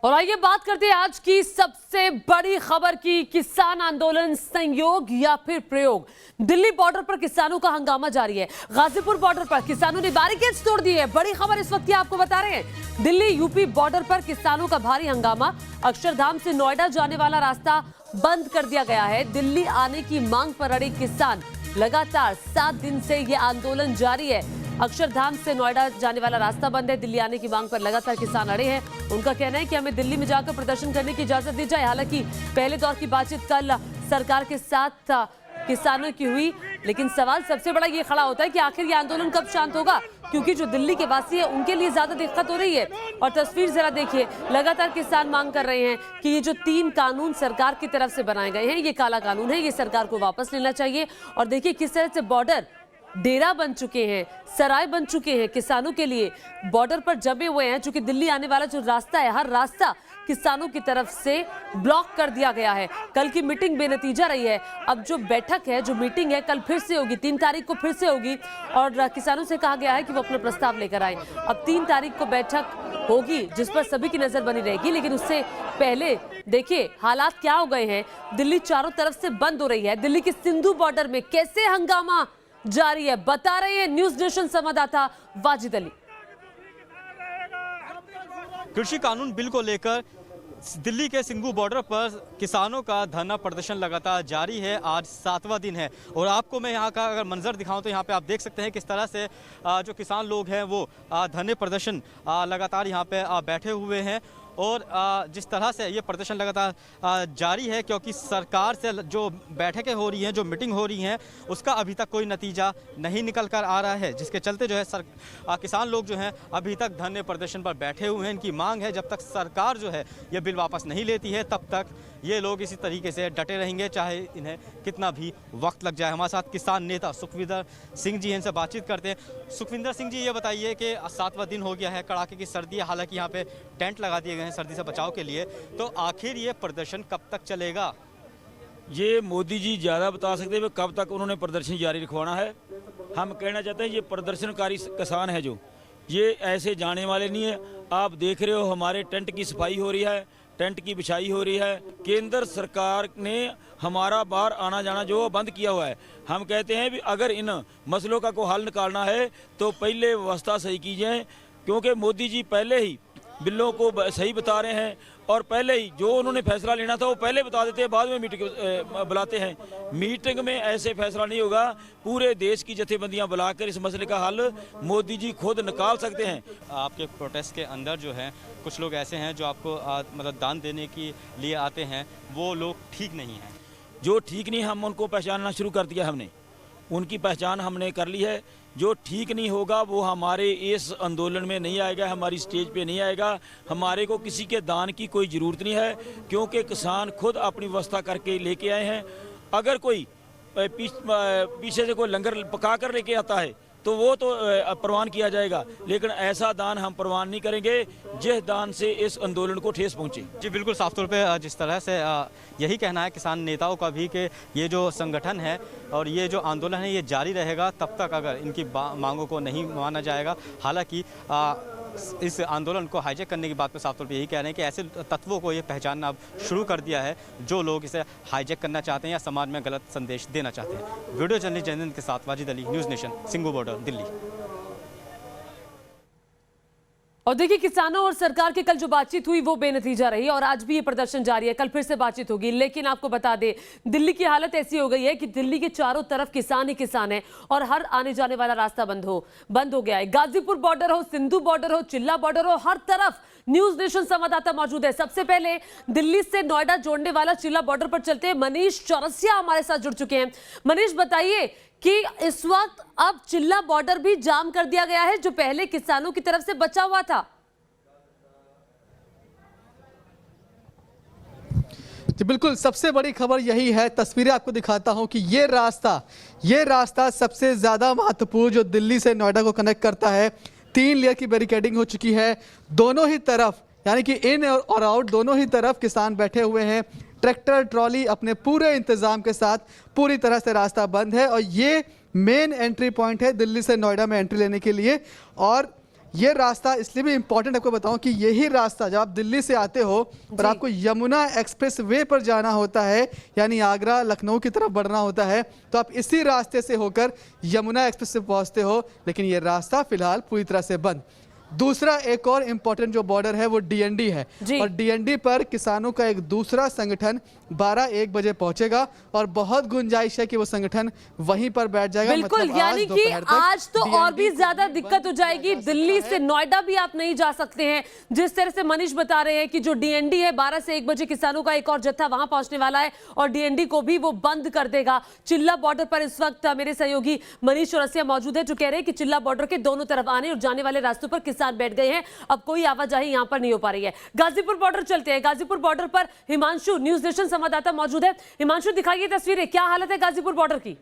और आइए बात करते हैं आज की सबसे बड़ी खबर की। किसान आंदोलन संयोग या फिर प्रयोग। दिल्ली बॉर्डर पर किसानों का हंगामा जारी है। गाजीपुर बॉर्डर पर किसानों ने बैरिकेड्स तोड़ दिए। बड़ी खबर इस वक्त आपको बता रहे हैं। दिल्ली यूपी बॉर्डर पर किसानों का भारी हंगामा। अक्षरधाम से नोएडा जाने वाला रास्ता बंद कर दिया गया है। दिल्ली आने की मांग पर अड़े किसान। लगातार 7 दिन से यह आंदोलन जारी है। अक्षरधाम से नोएडा जाने वाला रास्ता बंद है। दिल्ली आने की मांग पर लगातार किसान अड़े हैं। उनका कहना है कि हमें दिल्ली में जाकर प्रदर्शन करने की इजाजत दी जाए। हालांकि पहले दौर की बातचीत कल सरकार के साथ किसानों की हुई, लेकिन सवाल सबसे बड़ा ये खड़ा होता है कि आखिर ये आंदोलन कब शांत होगा, क्योंकि जो दिल्ली के वासी है उनके लिए ज्यादा दिक्कत हो रही है। और तस्वीर जरा देखिए, लगातार किसान मांग कर रहे हैं कि ये जो 3 कानून सरकार की तरफ से बनाए गए हैं, ये काला कानून है, ये सरकार को वापस लेना चाहिए। और देखिए किस तरह से बॉर्डर डेरा बन चुके हैं, सराय बन चुके हैं किसानों के लिए। बॉर्डर पर जमे हुए हैं, चूंकि दिल्ली आने वाला जो रास्ता है, हर रास्ता किसानों की तरफ से ब्लॉक कर दिया गया है। कल की मीटिंग बेनतीजा रही है। अब जो बैठक है, जो मीटिंग है, कल फिर से होगी, 3 तारीख को फिर से होगी। और किसानों से कहा गया है कि वो अपना प्रस्ताव लेकर आए। अब 3 तारीख को बैठक होगी जिस पर सभी की नजर बनी रहेगी। लेकिन उससे पहले देखिए हालात क्या हो गए हैं। दिल्ली चारों तरफ से बंद हो रही है। दिल्ली के सिंधु बॉर्डर में कैसे हंगामा जारी है, बता रहे हैं न्यूज नेशन संवाददाता वाजिद अली। कृषि कानून बिल को लेकर दिल्ली के सिंघू बॉर्डर पर किसानों का धरना प्रदर्शन लगातार जारी है। आज 7वां दिन है और आपको मैं यहाँ का अगर मंजर दिखाऊं तो यहाँ पे आप देख सकते हैं किस तरह से जो किसान लोग हैं वो धरने प्रदर्शन लगातार यहाँ पे बैठे हुए हैं। और जिस तरह से ये प्रदर्शन लगातार जारी है, क्योंकि सरकार से जो बैठकें हो रही हैं, जो मीटिंग हो रही हैं, उसका अभी तक कोई नतीजा नहीं निकल कर आ रहा है, जिसके चलते जो है किसान लोग जो हैं अभी तक धरने प्रदर्शन पर बैठे हुए हैं। इनकी मांग है जब तक सरकार जो है ये बिल वापस नहीं लेती है तब तक ये लोग इसी तरीके से डटे रहेंगे, चाहे इन्हें कितना भी वक्त लग जाए। हमारे साथ किसान नेता सुखविंदर सिंह जी हैं, इनसे बातचीत करते हैं। सुखविंदर सिंह जी, ये बताइए कि 7वां दिन हो गया है, कड़ाके की सर्दी है, हालांकि यहाँ पे टेंट लगा दिए गए हैं सर्दी से बचाव के लिए, तो आखिर ये प्रदर्शन कब तक चलेगा? ये मोदी जी ज़्यादा बता सकते हैं कब तक उन्होंने प्रदर्शन जारी रखवाना है। हम कहना चाहते हैं ये प्रदर्शनकारी किसान है जो ये ऐसे जाने वाले नहीं है। आप देख रहे हो हमारे टेंट की सफाई हो रही है, टेंट की बिछाई हो रही है। केंद्र सरकार ने हमारा बाहर आना जाना जो बंद किया हुआ है। हम कहते हैं भी अगर इन मसलों का को हल निकालना है तो पहले व्यवस्था सही की जाए, क्योंकि मोदी जी पहले ही बिलों को सही बता रहे हैं और पहले ही जो उन्होंने फैसला लेना था वो पहले बता देते हैं, बाद में मीटिंग बुलाते हैं। मीटिंग में ऐसे फैसला नहीं होगा। पूरे देश की जथेबंदियां बुलाकर इस मसले का हल मोदी जी खुद निकाल सकते हैं। आपके प्रोटेस्ट के अंदर जो है कुछ लोग ऐसे हैं जो आपको मतलब दान देने के लिए आते हैं, वो लोग ठीक नहीं हैं। जो ठीक नहीं, हम उनको पहचानना शुरू कर दिया, हमने उनकी पहचान हमने कर ली है। जो ठीक नहीं होगा वो हमारे इस आंदोलन में नहीं आएगा, हमारी स्टेज पे नहीं आएगा। हमारे को किसी के दान की कोई ज़रूरत नहीं है, क्योंकि किसान खुद अपनी व्यवस्था करके लेके आए हैं। अगर कोई पीछे से कोई लंगर पका कर लेके आता है तो वो तो प्रवान किया जाएगा, लेकिन ऐसा दान हम प्रवान नहीं करेंगे जिस दान से इस आंदोलन को ठेस पहुंचे। जी बिल्कुल, साफ तौर पे जिस तरह से यही कहना है किसान नेताओं का भी कि ये जो संगठन है और ये जो आंदोलन है ये जारी रहेगा तब तक अगर इनकी मांगों को नहीं माना जाएगा। हालांकि इस आंदोलन को हाईजैक करने की बात पर साफ तौर पे यही कह रहे हैं कि ऐसे तत्वों को ये पहचानना अब शुरू कर दिया है जो लोग इसे हाईजैक करना चाहते हैं या समाज में गलत संदेश देना चाहते हैं। वीडियो जर्नलिस्ट जयनंद के साथ Wajid Ali, news nation, Singhu border, Delhi. और देखिए किसानों और सरकार की कल जो बातचीत हुई वो बेनतीजा रही और आज भी ये प्रदर्शन जारी है। कल फिर से बातचीत होगी, लेकिन आपको बता दें दिल्ली की हालत ऐसी हो गई है कि दिल्ली के चारों तरफ किसान ही किसान है और हर आने जाने वाला रास्ता बंद हो गया है। गाजीपुर बॉर्डर हो, सिंधु बॉर्डर हो, चिल्ला बॉर्डर हो, हर तरफ न्यूज नेशन संवाददाता मौजूद है। सबसे पहले दिल्ली से नोएडा जोड़ने वाला चिल्ला बॉर्डर पर चलते हैं। मनीष चौरसिया हमारे साथ जुड़ चुके हैं। मनीष, बताइए कि इस वक्त अब चिल्ला बॉर्डर भी जाम कर दिया गया है जो पहले किसानों की तरफ से बचा हुआ था। जी बिल्कुल, सबसे बड़ी खबर यही है। तस्वीरें आपको दिखाता हूं कि ये रास्ता सबसे ज्यादा महत्वपूर्ण जो दिल्ली से नोएडा को कनेक्ट करता है। 3 लेयर की बैरिकेडिंग हो चुकी है दोनों ही तरफ, यानी कि इन और आउट दोनों ही तरफ किसान बैठे हुए हैं। ट्रैक्टर ट्रॉली अपने पूरे इंतजाम के साथ पूरी तरह से रास्ता बंद है और ये मेन एंट्री पॉइंट है दिल्ली से नोएडा में एंट्री लेने के लिए। और ये रास्ता इसलिए भी इंपॉर्टेंट आपको बताऊं कि यही रास्ता जब आप दिल्ली से आते हो और आपको यमुना एक्सप्रेस वे पर जाना होता है, यानी आगरा लखनऊ की तरफ बढ़ना होता है, तो आप इसी रास्ते से होकर यमुना एक्सप्रेस से पहुंचते हो। लेकिन ये रास्ता फिलहाल पूरी तरह से बंद। दूसरा एक और इंपॉर्टेंट जो बॉर्डर है वो डीएनडी है, और डीएनडी पर किसानों का एक दूसरा संगठन 12-1 बजे पहुंचेगा और बहुत गुंजाइश है कि वो संगठन वहीं पर बैठ जाएगा। बिल्कुल, मतलब यानी कि आज तो और भी ज्यादा दिक्कत हो जाएगी। दिल्ली से नोएडा भी आप नहीं जा सकते हैं। जिस तरह से मनीष बता रहे हैं कि जो डीएनडी है 12 से 1 बजे किसानों का एक और जत्था वहां पहुंचने वाला है और डीएनडी को भी वो बंद कर देगा। चिल्ला बॉर्डर पर इस वक्त मेरे सहयोगी मनीष चौरसिया मौजूद है जो कह रहे हैं कि चिल्ला बॉर्डर के दोनों तरफ आने और जाने वाले रास्तों पर किसान बैठ गए हैं, अब कोई आवाजाही यहां पर नहीं हो पा रही है। गाजीपुर बॉर्डर चलते हैं। गाजीपुर बॉर्डर पर हिमांशु न्यूज नेशन संवाददाता मौजूद है। हिमांशु, दिखाइए तस्वीरें, क्या हालत है गाजीपुर बॉर्डर की?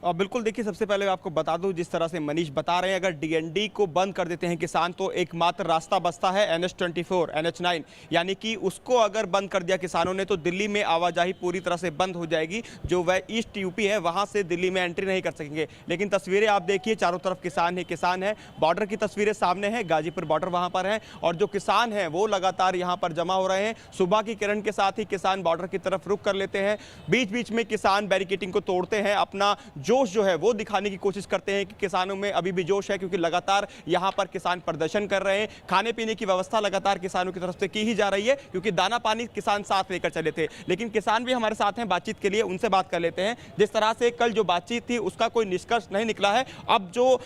बिल्कुल, देखिए सबसे पहले आपको बता दूं, जिस तरह से मनीष बता रहे हैं, अगर डीएनडी को बंद कर देते हैं किसान तो एकमात्र रास्ता बचता है NH24 NH9, यानी कि उसको अगर बंद कर दिया किसानों ने तो दिल्ली में आवाजाही पूरी तरह से बंद हो जाएगी। जो वह ईस्ट यूपी है वहां से दिल्ली में एंट्री नहीं कर सकेंगे। लेकिन तस्वीरें आप देखिए, चारों तरफ किसान है। बॉर्डर की तस्वीरें सामने है, गाजीपुर बॉर्डर वहां पर है और जो किसान है वो लगातार यहाँ पर जमा हो रहे हैं। सुबह की किरण के साथ ही किसान बॉर्डर की तरफ रुख कर लेते हैं। बीच बीच में किसान बैरिकेडिंग को तोड़ते हैं, अपना जोश जो है वो दिखाने की कोशिश करते हैं कि किसानों में अभी भी जोश है, क्योंकि लगातार यहां पर किसान प्रदर्शन कर रहे हैं। खाने पीने की व्यवस्था लगातार किसानों की तरफ से की ही जा रही है, क्योंकि दाना पानी किसान साथ लेकर चले थे। लेकिन किसान भी हमारे साथ हैं बातचीत के लिए, उनसे बात कर लेते हैं। जिस तरह से कल जो बातचीत थी उसका कोई निष्कर्ष नहीं निकला है। अब जो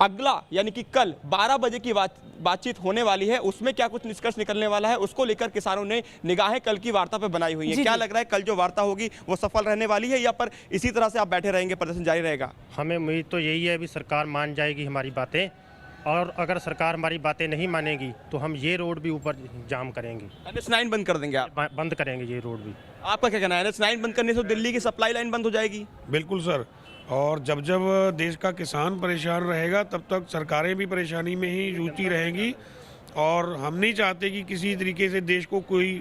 अगला यानी कि कल 12 बजे की बातचीत होने वाली है, उसमें क्या कुछ निष्कर्ष निकलने वाला है उसको लेकर किसानों ने निगाहें कल की वार्ता पे बनाई हुई है। क्या लग रहा है, कल जो वार्ता होगी वो सफल रहने वाली है या पर इसी तरह से आप बैठे रहेंगे, प्रदर्शन जारी रहेगा? हमें उम्मीद तो यही है, अभी सरकार मान जाएगी हमारी बातें, और अगर सरकार हमारी बातें नहीं मानेगी तो हम ये रोड भी ऊपर जाम करेंगे। NH9 बंद कर देंगे आप? बंद करेंगे ये रोड भी। आपका क्या कहना है, NH9 बंद करने से दिल्ली की सप्लाई लाइन बंद हो जाएगी? बिल्कुल सर, और जब जब देश का किसान परेशान रहेगा तब तक सरकारें भी परेशानी में ही जूझती रहेंगी, और हम नहीं चाहते कि किसी तरीके से देश को कोई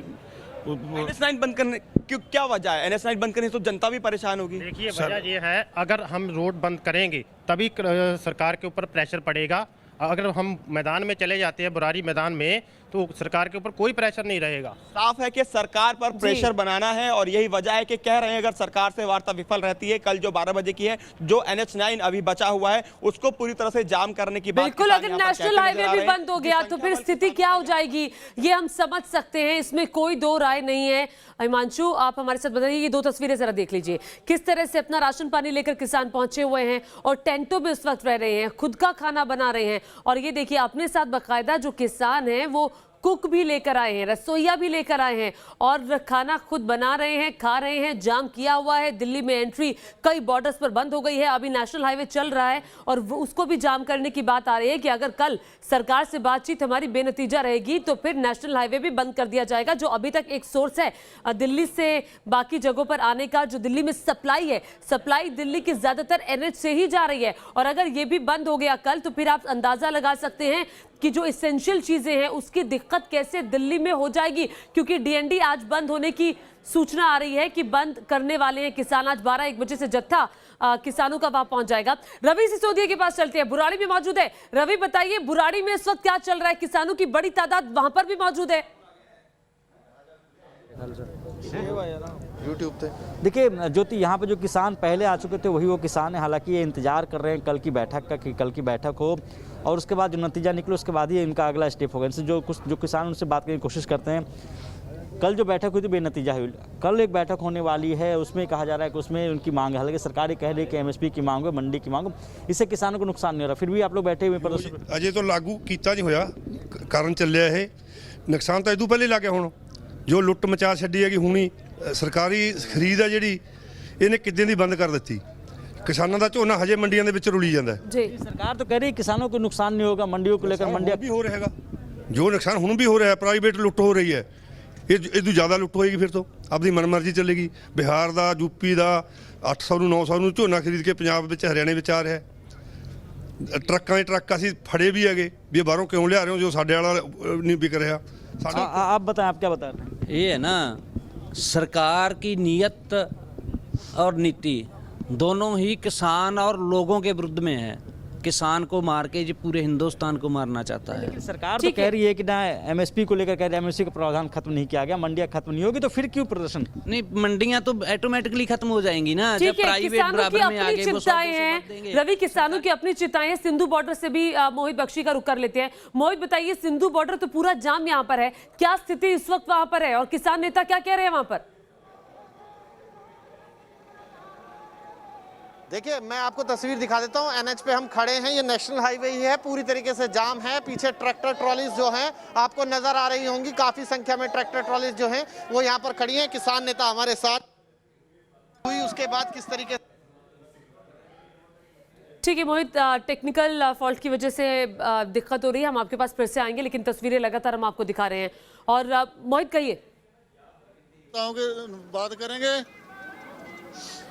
NH9 बंद करने क्यों, क्या वजह है? NH9 बंद करने से तो जनता भी परेशान होगी। देखिए वजह ये है, अगर हम रोड बंद करेंगे तभी सरकार के ऊपर प्रेशर पड़ेगा। अगर हम मैदान में चले जाते हैं, बुरारी मैदान में, तो सरकार के ऊपर कोई प्रेशर नहीं रहेगा। साफ है कि सरकार पर प्रेशर बनाना है और यही वजह है कि कह रहे हैं अगर सरकार से वार्ता विफल रहती है, कल जो 12 बजे की है, जो NH9 अभी बचा हुआ है उसको पूरी तरह से जाम करने की बात। बिल्कुल, अगर नेशनल हाईवे भी बंद हो गया तो फिर स्थिति क्या हो जाएगी ये हम समझ सकते हैं, इसमें कोई दो राय नहीं है। हिमांशु, आप हमारे साथ बताइए, ये दो तस्वीरें जरा देख लीजिए, किस तरह से अपना राशन पानी लेकर किसान पहुंचे हुए हैं और टेंटों में इस वक्त रह रहे हैं, खुद का खाना बना रहे हैं। और ये देखिए अपने साथ बाकायदा जो किसान हैं वो कुक भी लेकर आए हैं, रसोइया भी लेकर आए हैं और खाना खुद बना रहे हैं, खा रहे हैं। जाम किया हुआ है, दिल्ली में एंट्री कई बॉर्डर्स पर बंद हो गई है। अभी नेशनल हाईवे चल रहा है और उसको भी जाम करने की बात आ रही है कि अगर कल सरकार से बातचीत हमारी बेनतीजा रहेगी तो फिर नेशनल हाईवे भी बंद कर दिया जाएगा, जो अभी तक एक सोर्स है दिल्ली से बाकी जगहों पर आने का। जो दिल्ली में सप्लाई है, सप्लाई दिल्ली की ज्यादातर NH से ही जा रही है और अगर ये भी बंद हो गया कल तो फिर आप अंदाजा लगा सकते हैं कि जो इसेंशियल चीजें हैं उसकी दिक्कत कैसे दिल्ली में हो जाएगी, क्योंकि डीएनडी आज बंद होने की सूचना आ रही है कि बंद करने वाले हैं किसान। आज 12-1 बजे से जत्था किसानों का वहां पहुंच जाएगा। रवि सिसोदिया के पास चलते हैं, बुराड़ी में मौजूद है। रवि, बताइए बुराड़ी में इस वक्त क्या चल रहा है? किसानों की बड़ी तादाद वहां पर भी मौजूद है। यूट्यूब पे देखिए ज्योति, यहाँ पे जो किसान पहले आ चुके थे वही वो किसान है। हालांकि ये इंतजार कर रहे हैं कल की बैठक का कि कल की बैठक हो और उसके बाद जो नतीजा निकले उसके बाद ही इनका अगला स्टेप होगा। इनसे जो किसान उनसे बात करने की कोशिश करते हैं। कल जो बैठक हुई थी बेनतीजा हुई, कल एक बैठक होने वाली है, उसमें कहा जा रहा है कि उसमें उनकी मांग है। हालांकि सरकार ये कह रही है कि MSP की मांग है, मंडी की मांग, इससे किसानों को नुकसान नहीं हो रहा, फिर भी आप लोग बैठे हुए प्रदर्शन। अजय तो लागू किया नहीं होया, कारण ਚੱਲਿਆ ਇਹ ਨੁਕਸਾਨ ਤਾਂ ਇਦੋਂ ਪਹਿਲੇ ਲੱਗ ਗਿਆ। ਹੁਣ ਜੋ ਲੁੱਟ ਮਚਾ ਛੱਡੀ ਹੈਗੀ ਹੁਣੀ ਸਰਕਾਰੀ ਖਰੀਦ ਆ ਜਿਹੜੀ ਇਹਨੇ ਕਿੱਦਾਂ ਦੀ ਬੰਦ ਕਰ ਦਿੱਤੀ। किसानों का झोना हजे मंडियों के विच रुली जाता है। जी, सरकार तो कह रही है किसानों को नुकसान नहीं होगा, मंडियों को लेकर मंडियां भी हो रहा है, जो नुकसान हुण भी हो रहा है, प्राइवेट लुट हो रही है, इदू ज़्यादा लुट होएगी फिर तो अपनी मनमर्जी चलेगी। बिहार का यूपी का 800 ਨੂੰ 900 ਨੂੰ ਝੋਨਾ खरीद के पंजाब में हरियाणे में आ रहा है। ट्रकों के ट्रक असीं फड़े भी है भी बाहरों क्यों लिया रहे हो जो साडे वाला नहीं बिक रहा। आप बताएं, आप क्या बता रहे हैं? ये है ना, सरकार की नीयत और नीति दोनों ही किसान और लोगों के विरुद्ध में है। किसान को मार के जो पूरे हिंदुस्तान को मारना चाहता है। सरकार तो कह रही है कि ना एमएसपी को लेकर कह रही है एमएसपी का प्रावधान खत्म नहीं किया गया, मंडियां खत्म नहीं होगी, तो फिर क्यों प्रदर्शन? नहीं, मंडियां तो ऑटोमेटिकली खत्म हो जाएंगी ना जब ठीक है, प्राइवेट किसानों की बराबर में आ अपनी गए। वो चिंताएं 100% हैं देंगे। रवि, किसानों की अपनी चिंताएं हैं। सिंधु बॉर्डर से भी मोहित बख्शी का रुख कर लेते हैं। मोहित बताइए, सिंधु बॉर्डर तो पूरा जाम यहाँ पर है, क्या स्थिति इस वक्त वहां पर है और किसान नेता क्या कह रहे हैं वहां पर? देखिए, मैं आपको तस्वीर दिखा देता हूँ। एनएच पे हम खड़े हैं, ये नेशनल हाईवे ही है, पूरी तरीके से जाम है। पीछे ट्रैक्टर ट्रॉलीज जो हैं आपको नजर आ रही होंगी, काफी संख्या में ट्रैक्टर ट्रॉलीज जो हैं वो यहाँ पर खड़ी हैं। किसान नेता हमारे साथ हुई, उसके बाद किस तरीके से। ठीक है मोहित, टेक्निकल फॉल्ट की वजह से दिक्कत हो रही है, हम आपके पास फिर से आएंगे, लेकिन तस्वीरें लगातार हम आपको दिखा रहे हैं। और मोहित कहिए, बात करेंगे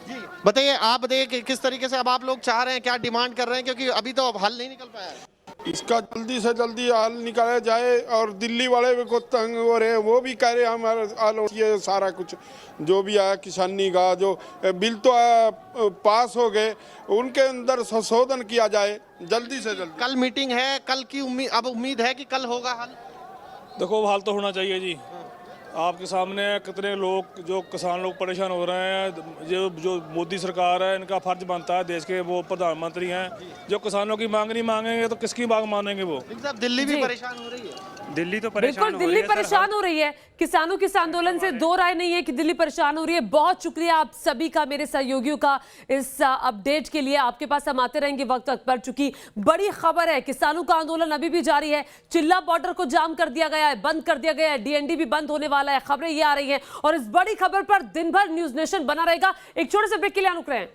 जी, बताइए, आप बताइए कि किस तरीके से अब आप लोग चाह रहे हैं, क्या डिमांड कर रहे हैं, क्योंकि अभी तो अब हल नहीं निकल पाया है। इसका जल्दी से जल्दी हल निकाला जाए। और दिल्ली वाले को तंग हो रहे हैं, वो भी कह रहे हैं हमारा हल ये सारा कुछ जो भी आया किसानी का जो बिल तो पास हो गए, उनके अंदर संशोधन किया जाए जल्दी से जल्दी। कल मीटिंग है, कल की उम्मीद है कि कल होगा हल। देखो, हल तो होना चाहिए जी। आपके सामने कितने लोग, जो किसान लोग परेशान हो रहे हैं। जो मोदी सरकार है, इनका फर्ज बनता है, देश के वो प्रधानमंत्री हैं, जो किसानों की मांग नहीं मांगेंगे तो किसकी मांग मानेंगे वो? दिल्ली भी परेशान हो रही है। दिल्ली तो बिल्कुल दिल्ली परेशान हो रही है। किसानों के इस आंदोलन से दो राय नहीं है कि दिल्ली परेशान हो रही है। बहुत शुक्रिया आप सभी का, मेरे सहयोगियों का, इस अपडेट के लिए। आपके पास हम आते रहेंगे वक्त वक्त पर, चूंकि बड़ी खबर है, किसानों का आंदोलन अभी भी जारी है। चिल्ला बॉर्डर को जाम कर दिया गया है, बंद कर दिया गया है, डीएनडी भी बंद होने वाला है, खबरें ये आ रही हैं। और इस बड़ी खबर पर दिन भर न्यूज नेशन बना रहेगा। एक छोटे से ब्रेक के लिए रुक रहे हैं।